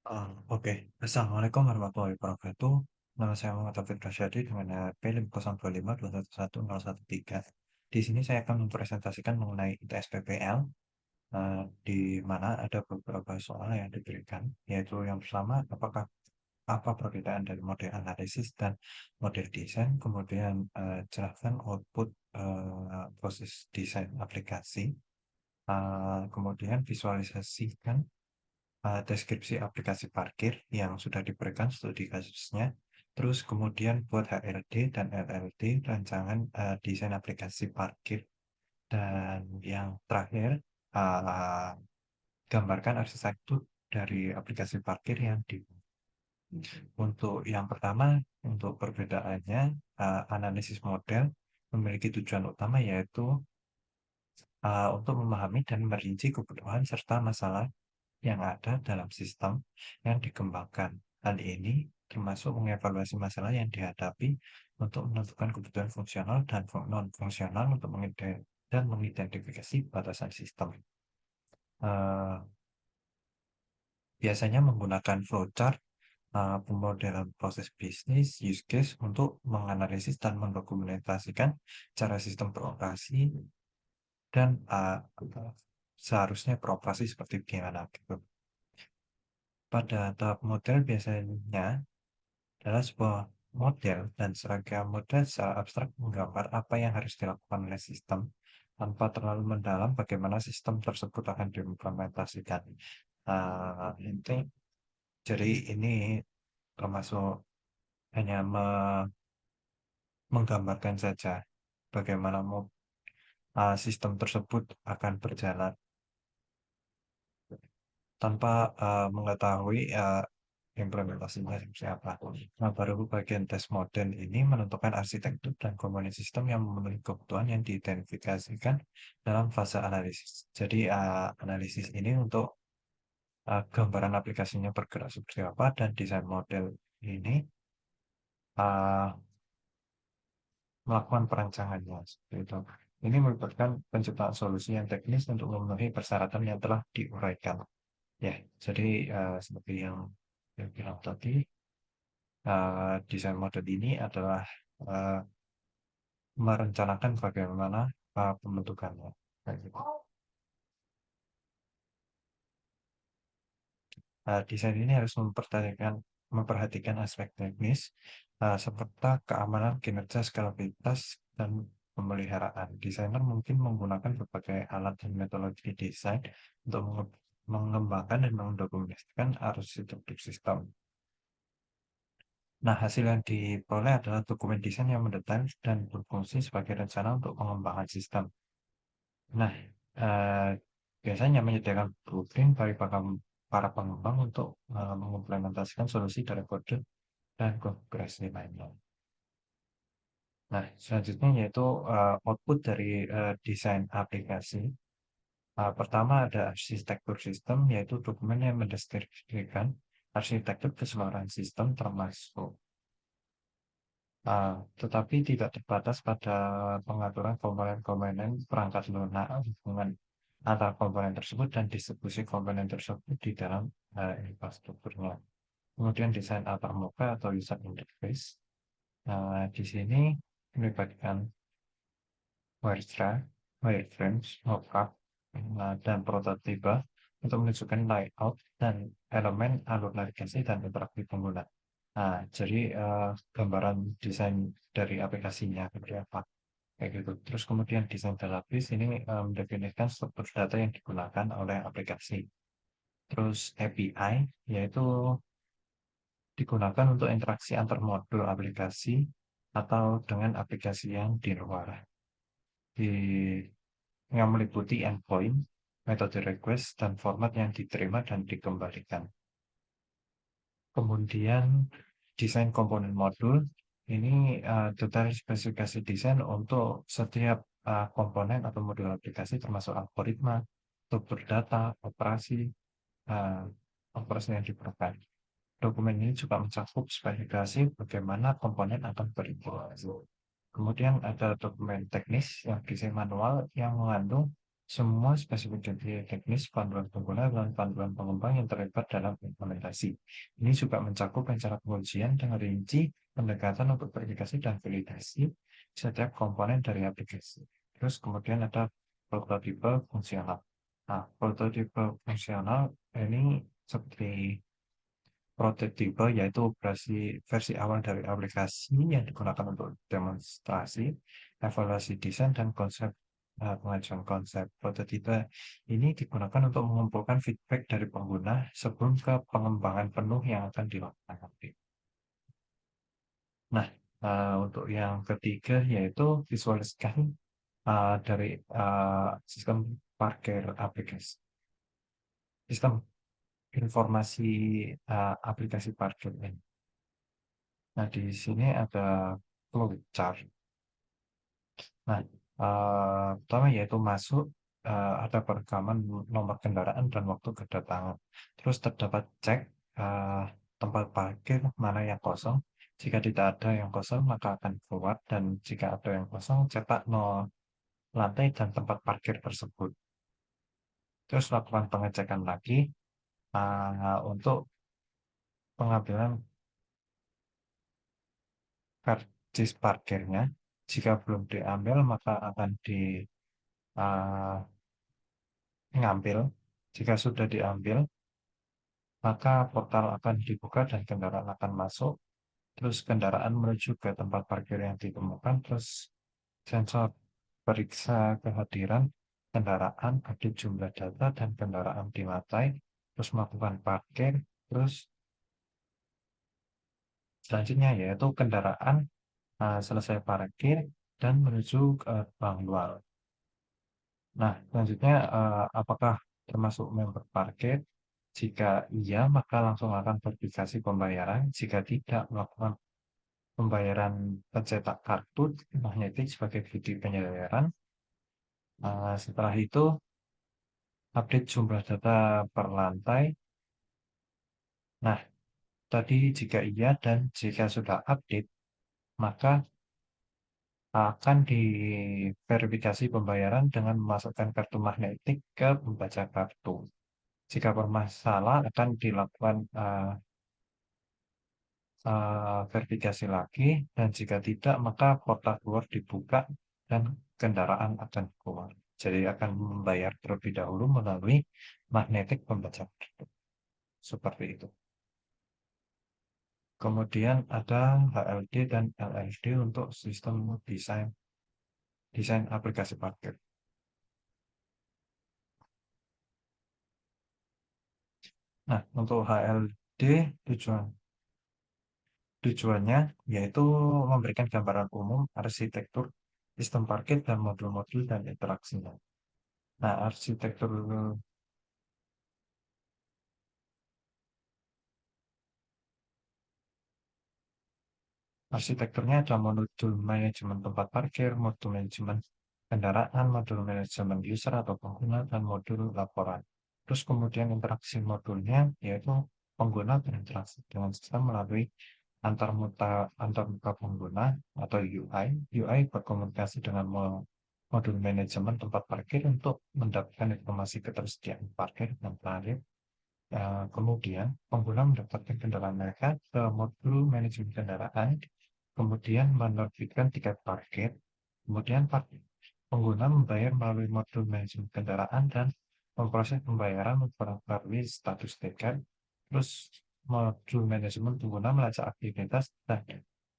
Oke. Assalamualaikum warahmatullahi wabarakatuh. Nama saya Muhammad Taufik Rasyadi dengan NPWP 502511113. Di sini saya akan mempresentasikan mengenai ITS PPL, di mana ada beberapa soal yang diberikan, yaitu yang pertama, apa perbedaan dari model analisis dan model desain, kemudian jelaskan output proses desain aplikasi, kemudian visualisasikan deskripsi aplikasi parkir yang sudah diberikan studi kasusnya, terus kemudian buat HRD dan LLD, rancangan desain aplikasi parkir, dan yang terakhir, uh, gambarkan arsitektur dari aplikasi parkir yang di. Untuk yang pertama, untuk perbedaannya, analisis model memiliki tujuan utama yaitu untuk memahami dan merinci kebutuhan serta masalah yang ada dalam sistem yang dikembangkan. Hal ini termasuk mengevaluasi masalah yang dihadapi untuk menentukan kebutuhan fungsional dan non-fungsional untuk dan mengidentifikasi batasan sistem. Eh, Biasanya menggunakan flowchart, pemodelan proses bisnis, use case untuk menganalisis dan mendokumentasikan cara sistem beroperasi dan seharusnya beroperasi seperti gimana gitu. Pada tahap model biasanya adalah sebuah model dan seragam model secara abstrak menggambar apa yang harus dilakukan oleh sistem tanpa terlalu mendalam bagaimana sistem tersebut akan diimplementasikan. Inti, jadi ini termasuk hanya menggambarkan saja bagaimana sistem tersebut akan berjalan tanpa mengetahui implementasinya seperti apa. Nah, baru bagian tes model ini menentukan arsitektur dan komponen sistem yang memenuhi kebutuhan yang diidentifikasikan dalam fase analisis. Jadi, analisis ini untuk gambaran aplikasinya bergerak seperti apa dan desain model ini uh, melakukan perancangannya seperti itu. Ini melibatkan penciptaan solusi yang teknis untuk memenuhi persyaratan yang telah diuraikan. Ya, jadi seperti yang saya bilang tadi, desain model ini adalah eh, merencanakan bagaimana pembentukannya. Kayak gitu. Desain ini harus memperhatikan aspek teknis seperti keamanan, kinerja, skalabilitas, dan pemeliharaan. Desainer mungkin menggunakan berbagai alat dan metodologi desain untuk mengembangkan dan mendokumentasikan arsitektur sistem. Nah, hasil yang diperoleh adalah dokumen desain yang mendetail dan berfungsi sebagai rencana untuk pengembangan sistem. Nah, eh, biasanya menyediakan blueprint bagi para pengembang untuk mengimplementasikan solusi dari kode dan konfigurasi lainnya. Nah, selanjutnya yaitu output dari desain aplikasi. Pertama ada arsitektur sistem, yaitu dokumen yang mendeskripsikan arsitektur keseluruhan sistem termasuk tetapi tidak terbatas pada pengaturan komponen-komponen perangkat lunak, hubungan antar komponen tersebut dan distribusi komponen tersebut di dalam infrastrukturnya. Kemudian desain antarmuka atau user interface. Di sini melibatkan wireframes, mockup, dan prototipe untuk menunjukkan layout dan elemen alur navigasi dan interaksi pengguna. Jadi gambaran desain dari aplikasinya seperti apa, kayak gitu. Terus kemudian desain database ini mendefinisikan struktur data yang digunakan oleh aplikasi. Terus API yaitu digunakan untuk interaksi antar modul aplikasi atau dengan aplikasi yang di luar. Di yang meliputi endpoint, metode request, dan format yang diterima dan dikembalikan. Kemudian desain komponen modul, ini detail spesifikasi desain untuk setiap komponen atau modul aplikasi termasuk algoritma, struktur data, uh, operasi yang diperlukan. Dokumen ini juga mencakup spesifikasi bagaimana komponen akan berinteraksi. Kemudian ada dokumen teknis yang desain manual yang mengandung semua spesifik teknis, panduan pengguna, dan panduan pengembang yang terlibat dalam implementasi. Ini juga mencakup rencana pengujian dengan rinci, pendekatan untuk verifikasi dan validasi setiap komponen dari aplikasi. Terus kemudian ada prototipe fungsional. Nah, prototipe fungsional ini seperti prototipe, yaitu versi awal dari aplikasi yang digunakan untuk demonstrasi, evaluasi desain, dan pengajuan konsep. Prototipe ini digunakan untuk mengumpulkan feedback dari pengguna sebelum ke pengembangan penuh yang akan dilakukan nanti. Nah, untuk yang ketiga yaitu visualisasi dari sistem parkir aplikasi. Sistem informasi aplikasi parkir ini. Nah, di sini ada flowchart. Nah, pertama yaitu masuk, ada perekaman nomor kendaraan dan waktu kedatangan. Terus terdapat cek eh, tempat parkir mana yang kosong. Jika tidak ada yang kosong, maka akan keluar. Dan jika ada yang kosong, cetak nol lantai dan tempat parkir tersebut. Terus lakukan pengecekan lagi untuk pengambilan karcis parkirnya. Jika belum diambil, maka akan diambil. Jika sudah diambil, maka portal akan dibuka dan kendaraan akan masuk. Terus kendaraan menuju ke tempat parkir yang ditemukan. Terus sensor periksa kehadiran kendaraan, update jumlah data dan kendaraan di lantai. Terus melakukan parkir. Terus selanjutnya yaitu kendaraan selesai parkir dan menuju ke bangwal. Nah, selanjutnya apakah termasuk member parkir? Jika iya, maka langsung akan verifikasi pembayaran. Jika tidak, melakukan pembayaran pencetak kartu magnetik sebagai bukti pembayaran. Setelah itu, update jumlah data per lantai. Nah, tadi jika iya dan jika sudah update, maka akan diverifikasi pembayaran dengan memasukkan kartu magnetik ke pembaca kartu. Jika bermasalah, akan dilakukan verifikasi lagi, dan jika tidak, maka portal keluar dibuka dan kendaraan akan keluar. Jadi akan membayar terlebih dahulu melalui magnetik pembaca kartu. Seperti itu. Kemudian ada HLD dan LLD untuk sistem desain aplikasi parkir. Nah, untuk HLD tujuannya yaitu memberikan gambaran umum arsitektur sistem parkir dan modul-modul dan interaksinya. Nah, arsitekturnya ada modul manajemen tempat parkir, modul manajemen kendaraan, modul manajemen user atau pengguna, dan modul laporan. Terus kemudian interaksi modulnya yaitu pengguna berinteraksi dengan sistem melalui antar muka pengguna atau UI. UI berkomunikasi dengan modul manajemen tempat parkir untuk mendapatkan informasi ketersediaan parkir dan tarif. Kemudian pengguna mendapatkan kendaraan mereka ke modul manajemen kendaraan, kemudian menerbitkan tiket parkir, kemudian pengguna membayar melalui modul manajemen kendaraan dan memproses pembayaran memperbarui status tiket. Terus modul manajemen pengguna melacak aktivitas dan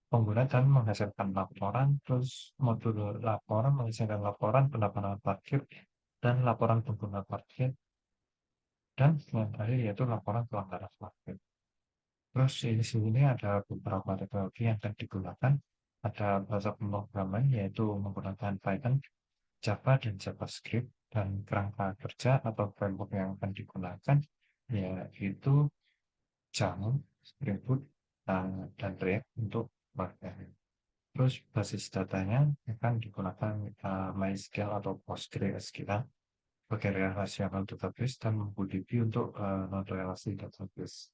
pengguna dan menghasilkan laporan. Terus modul laporan menghasilkan laporan pendapatan parkir dan laporan pengguna parkir, dan yang terakhir yaitu laporan pelanggaran parkir. Terus di sini ada beberapa teknologi yang akan digunakan. Ada bahasa pemrograman yaitu menggunakan Python, Java, dan JavaScript, dan kerangka kerja atau framework yang akan digunakan yaitu Django, Spring Boot, dan React untuk backend. Terus basis datanya akan digunakan MySQL atau PostgreSQL sebagai relational database dan MongoDB untuk non-relasi database.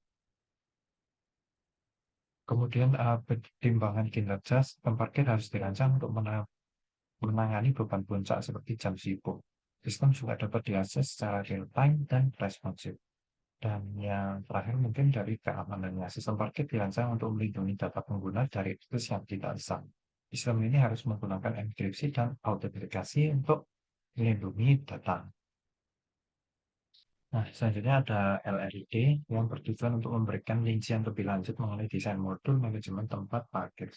Kemudian pertimbangan kinerja sistem parkir harus dirancang untuk menangani beban puncak seperti jam sibuk. Sistem juga dapat diakses secara real-time dan responsif. Dan yang terakhir mungkin dari keamanannya, sistem parkir dirancang untuk melindungi data pengguna dari akses yang tidak sah. Sistem ini harus menggunakan enkripsi dan autentikasi untuk melindungi data. Nah, selanjutnya ada LRID yang bertujuan untuk memberikan rincian lebih lanjut mengenai desain modul manajemen tempat parkir.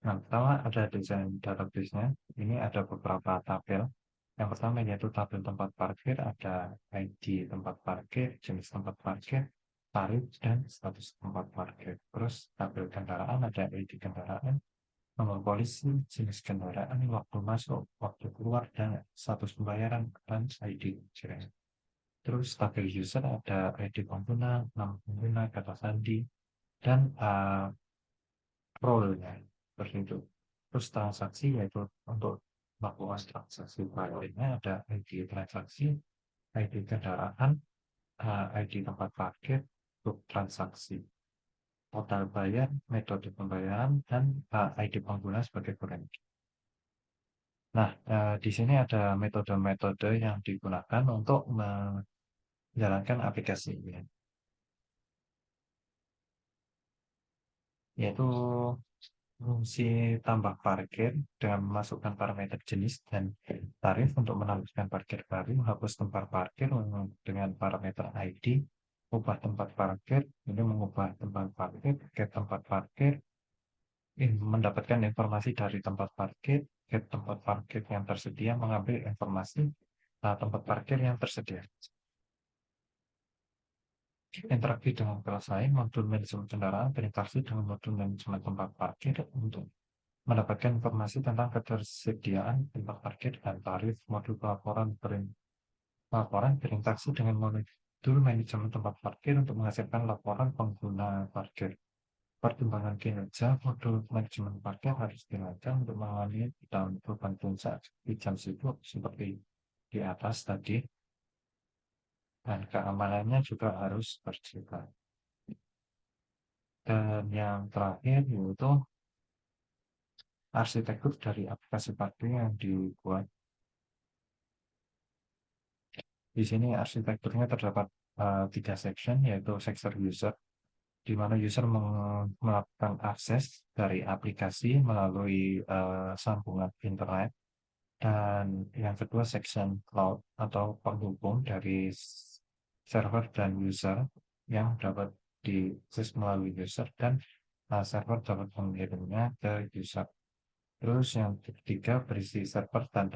Yang pertama ada desain database-nya. Ini ada beberapa tabel. Yang pertama yaitu tabel tempat parkir, ada ID tempat parkir, jenis tempat parkir, tarif, dan status tempat parkir. Terus tabel kendaraan ada ID kendaraan, nomor polisi, jenis kendaraan, waktu masuk, waktu keluar, dan status pembayaran, dan ID. Terus tabel user ada ID pengguna, nama pengguna, kata sandi, dan role-nya seperti itu. Terus transaksi yaitu untuk melakukan transaksi lainnya ada ID transaksi, ID kendaraan, ID tempat parkir, untuk transaksi, total bayar, metode pembayaran, dan ID pengguna sebagai kurang. Nah, di sini ada metode-metode yang digunakan untuk menjalankan aplikasi ini, yaitu fungsi tambah parkir dengan memasukkan parameter jenis dan tarif untuk menambahkan parkir baru, hapus tempat parkir dengan parameter ID, ubah tempat parkir, ini mengubah tempat parkir ke tempat parkir, mendapatkan informasi dari tempat parkir, ke tempat parkir yang tersedia, mengambil informasi tempat parkir yang tersedia. Interaksi dengan kelas lain, modul manajemen kendaraan berinteraksi dengan modul manajemen tempat parkir untuk mendapatkan informasi tentang ketersediaan tempat parkir dan tarif. Modul laporan berinteraksi dengan modul manajemen tempat parkir untuk menghasilkan laporan pengguna parkir. Pertimbangan kinerja modul manajemen parkir harus dirancang untuk mengalami dan beban puncak di jam sibuk seperti di atas tadi, dan keamanannya juga harus terjaga. Dan yang terakhir yaitu arsitektur dari aplikasi parkir yang dibuat. Di sini arsitekturnya terdapat tiga section, yaitu section user, di mana user melakukan akses dari aplikasi melalui sambungan internet. Dan yang kedua section cloud atau penghubung dari server dan user yang dapat diakses melalui user, dan server dapat mengirimnya ke user. Terus yang ketiga berisi server dan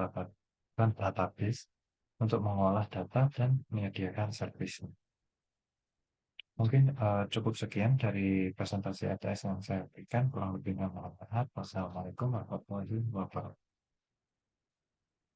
database untuk mengolah data dan menyediakan servisnya. Mungkin cukup sekian dari presentasi ATS yang saya berikan, kurang lebihnya mohon maaf. Wassalamualaikum warahmatullahi wabarakatuh.